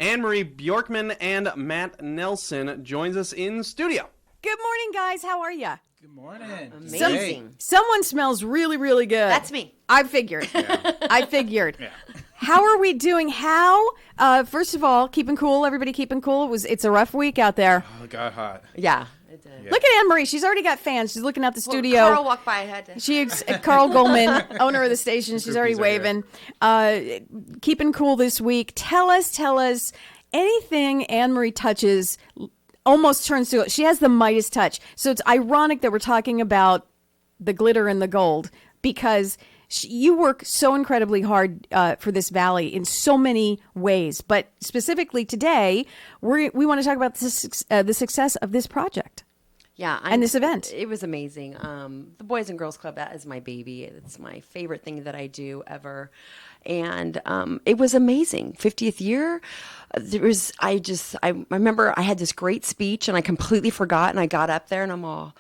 Anne-Marie Bjorkman and Matt Nelson joins us in studio. Good morning, guys. How are you? Good morning. Amazing. Someone smells really, really good. That's me. I figured. Yeah. I figured. Yeah. How are we doing? First of all, keeping cool. Everybody keeping cool. It's a rough week out there. Oh, it got hot. Yeah, it did. Yeah. Look at Anne-Marie. She's already got fans. She's looking out the studio. Carl walked by. I had to. Carl Goldman, owner of the station. She's already Groupies waving. Keeping cool this week. Tell us anything Anne-Marie touches almost turns to, she has the Midas touch. So it's ironic that we're talking about the glitter and the gold because you work so incredibly hard for this valley in so many ways. But specifically today, we want to talk about the success of this project. Yeah. And this event. It was amazing. The Boys and Girls Club, that is my baby. It's my favorite thing that I do ever. And it was amazing. 50th year. I remember I had this great speech and I completely forgot and I got up there and I was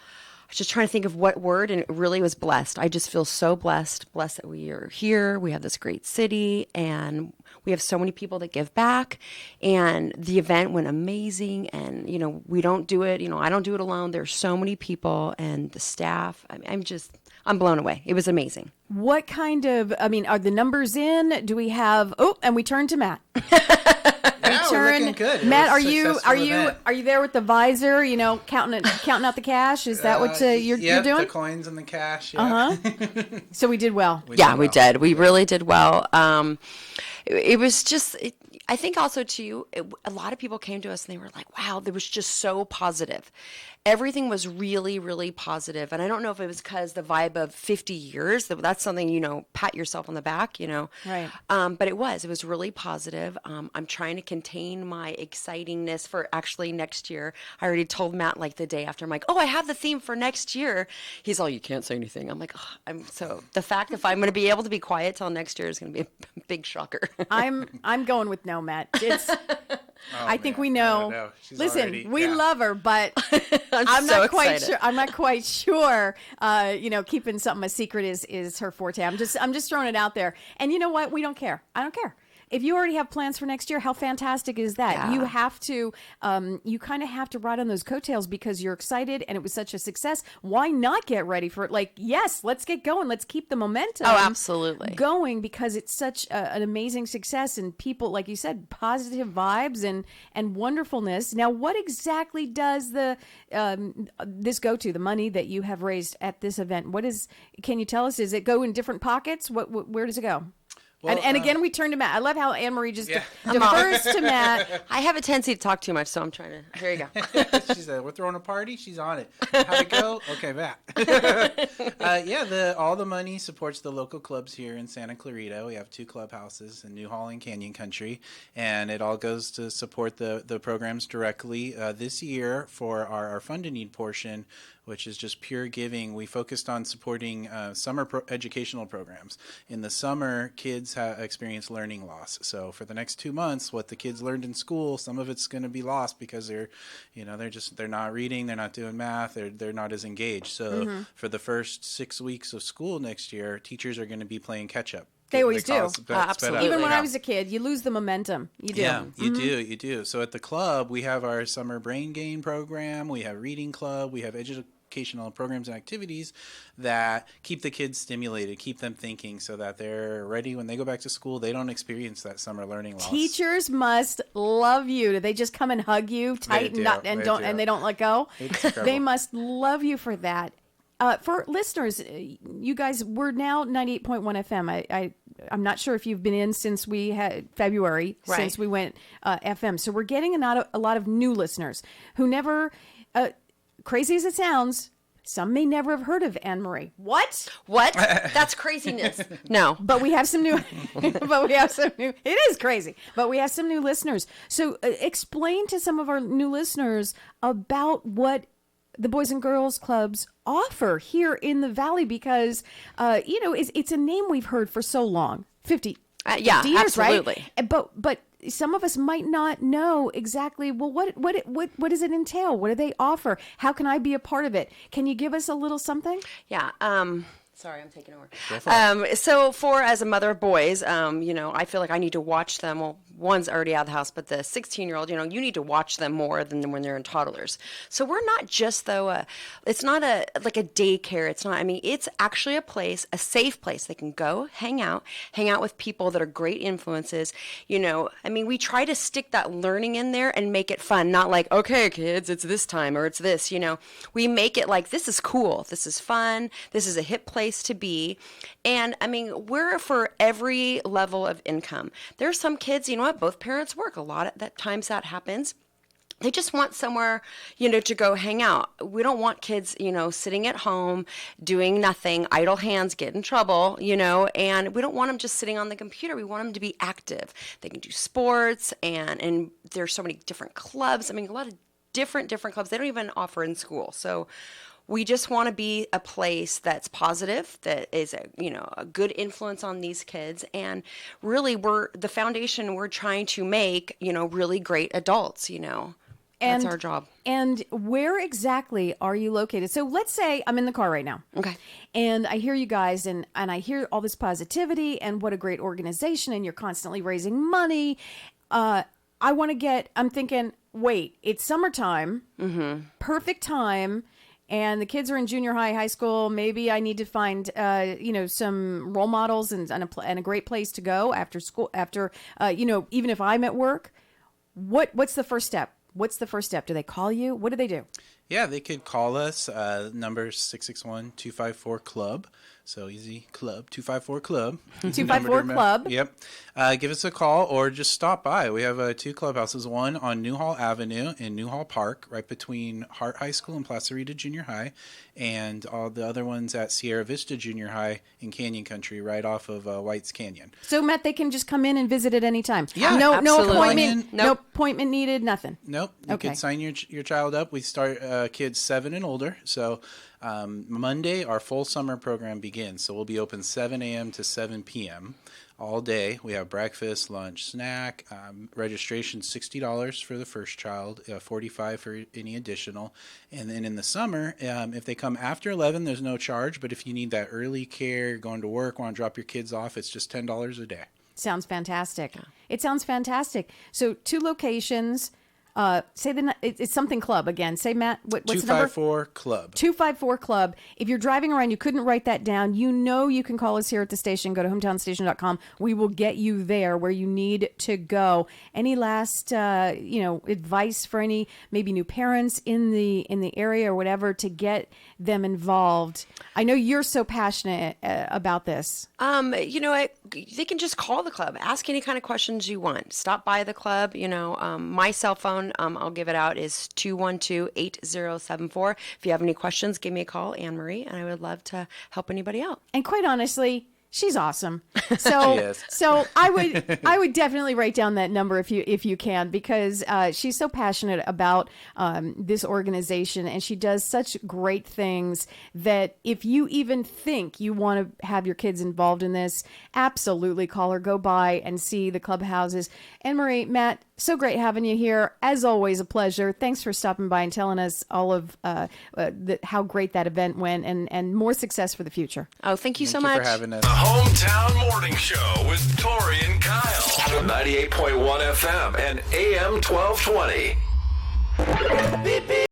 just trying to think of what word, and it really was blessed. I just feel so blessed that we are here. We have this great city and we have so many people that give back, and the event went amazing. And, we don't do it, I don't do it alone. There's so many people and the staff. I'm blown away. It was amazing. What kind of, are the numbers in? Do we have, and we turn to Matt. Yeah, we're looking good. Matt, are you there with the visor, counting out the cash? Is that what you're doing? The coins and the cash. Yeah. So we did well. We did. We really did well. It was just, I think also too, a lot of people came to us and they were like, wow, there was just so positive. Everything was really, really positive. And I don't know if it was because the vibe of 50 years, that's something, pat yourself on the back, Right. But it was really positive. I'm trying to contain my excitingness for actually next year. I already told Matt like the day after, I'm like, I have the theme for next year. He's all, you can't say anything. I'm like, the fact if I'm going to be able to be quiet till next year is going to be a big shocker. I'm going with no, Matt. I think we know. No. Listen, we love her, but I'm so not quite excited. sure. I'm not quite sure. Keeping something a secret is her forte. I'm just throwing it out there. And you know what? We don't care. I don't care. If you already have plans for next year, how fantastic is that? Yeah. You have to, you kind of have to ride on those coattails because you're excited and it was such a success. Why not get ready for it? Like, yes, let's get going. Let's keep the momentum. Oh, absolutely. Going because it's such an amazing success and people, like you said, positive vibes and wonderfulness. Now, what exactly does this go to, the money that you have raised at this event? Can you tell us, does it go in different pockets? Where does it go? Well, and again, we turn to Matt. I love how Anne-Marie just defers to Matt. I have a tendency to talk too much, so I'm trying to. Here you go. She said, we're throwing a party. She's on it. How'd it go? Okay, Matt. All the money supports the local clubs here in Santa Clarita. We have 2 clubhouses in Newhall and Canyon Country, and it all goes to support the programs directly. This year, for our Fund a Need portion, which is just pure giving, we focused on supporting summer educational programs. In the summer, kids experience learning loss. So for the next 2 months, what the kids learned in school, some of it's going to be lost because they're not reading, they're not doing math, they're not as engaged. So for the first 6 weeks of school next year, teachers are going to be playing catch up. They always do. Absolutely. Even when I was a kid, you lose the momentum. You do. Yeah, you do. So at the club, we have our summer brain gain program, we have reading club, we have educational programs and activities that keep the kids stimulated, keep them thinking so that they're ready when they go back to school. They don't experience that summer learning loss. Teachers must love you. Do they just come and hug you tight and they don't let go? They must love you for that. For listeners, you guys, we're now 98.1 FM. I'm not sure if you've been in since we had February, right, since we went FM. So we're getting a lot of new listeners who never, crazy as it sounds, some may never have heard of Anne-Marie. What? That's craziness. No. But we have some new, it is crazy, but we have some new listeners. So explain to some of our new listeners about what the Boys and Girls Clubs offer here in the Valley, because, it's a name we've heard for so long, 50 years, absolutely. Right? But some of us might not know exactly, well, what does it entail? What do they offer? How can I be a part of it? Can you give us a little something? Yeah. Sorry, I'm taking over. So as a mother of boys, I feel like I need to watch them. Well, one's already out of the house, but the 16-year-old, you know, you need to watch them more than when they're in toddlers. So we're not just, though, it's not like a daycare. It's not, I mean, it's actually a place, a safe place. They can go hang out with people that are great influences. You know, I mean, we try to stick that learning in there and make it fun, not like, okay, kids, it's this time or it's this, you know. We make it like, this is cool, this is fun, this is a hip place to be. And I mean, we're for every level of income. There's some kids, you know what, both parents work. A lot of that times that happens. They just want somewhere, you know, to go hang out. We don't want kids, you know, sitting at home, doing nothing, idle hands, get in trouble, you know, and we don't want them just sitting on the computer. We want them to be active. They can do sports, and there's so many different clubs. I mean, a lot of different clubs they don't even offer in school. So we just want to be a place that's positive, that is a good influence on these kids, and really we're the foundation. We're trying to make, you know, really great adults, you know. That's our job. And where exactly are you located? So let's say I'm in the car right now. Okay. And I hear you guys, and I hear all this positivity and what a great organization, and you're constantly raising money. I'm thinking, wait, it's summertime, perfect time, and the kids are in junior high, high school. Maybe I need to find, some role models and a great place to go after school, even if I'm at work. What's the first step? Do they call you? What do they do? Yeah, they could call us. Number 661-254-CLUB. So easy, club, 254-CLUB. 254-CLUB. Yep. Give us a call or just stop by. We have 2 clubhouses, one on Newhall Avenue in Newhall Park, right between Hart High School and Placerita Junior High, and all the other ones at Sierra Vista Junior High in Canyon Country, right off of White's Canyon. So, Matt, they can just come in and visit at any time? Yeah, no absolutely. appointment, Nope. no appointment needed, nothing? Nope. You Okay. can sign your child up. We start kids 7 and older. So Monday, our full summer program begins. So we'll be open 7 a.m. to 7 p.m. all day. We have breakfast, lunch, snack. Registration $60 for the first child, $45 for any additional. And then in the summer, if they come after 11, there's no charge. But if you need that early care, you're going to work, want to drop your kids off, it's just $10 a day. Sounds fantastic. It sounds fantastic. So 2 locations. It's something club again. Say, Matt, what's the number? 254-CLUB. 254-CLUB. If you're driving around, you couldn't write that down, you can call us here at the station. Go to hometownstation.com. We will get you there where you need to go. Any last, advice for any maybe new parents in the area or whatever to get them involved? I know you're so passionate about this. They can just call the club, ask any kind of questions you want. Stop by the club. My cell phone, I'll give it out, is 212-8074. If you have any questions, give me a call, Anne Marie, and I would love to help anybody out. And quite honestly, she's awesome. So, Yes. so I would definitely write down that number if you can, because she's so passionate about this organization, and she does such great things that if you even think you want to have your kids involved in this, absolutely call her. Go by and see the clubhouses. Anne Marie, Matt, so great having you here. As always, a pleasure. Thanks for stopping by and telling us all of how great that event went, and more success for the future. Oh, thank you so Thank you much. for having us. The Hometown Morning Show with Tori and Kyle. 98.1 FM and AM 1220.